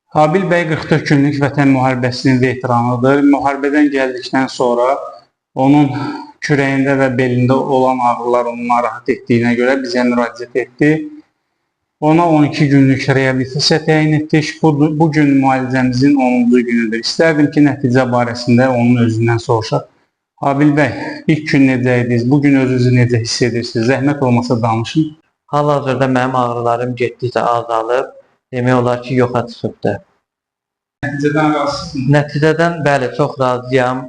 Habil bəy 44 günlük Vətən müharibəsinin veteranıdır. Müharibədən gəldikdən sonra onun kürəyində və belində olan ağrılar onu narahat etdiyinə görə bizə müraciət etdi. Ona 12 günlük reabilitasiya təyin etdik. Bu gün müalicəmizin 10-cu günüdür. İstərdim ki, nəticə barəsində onun özündən soruşaq. Habil bəy, ilk gün necə idiniz? Bugün özünüzü necə hiss edirsiniz? Zəhmət olmasa danışın. Hal-hazırda mənim ağrılarım getdikcə azalıb, demək olar ki, yoxa çıxıbdır. Nəticədən razısınız? Nəticədən bəli, çox razıyam.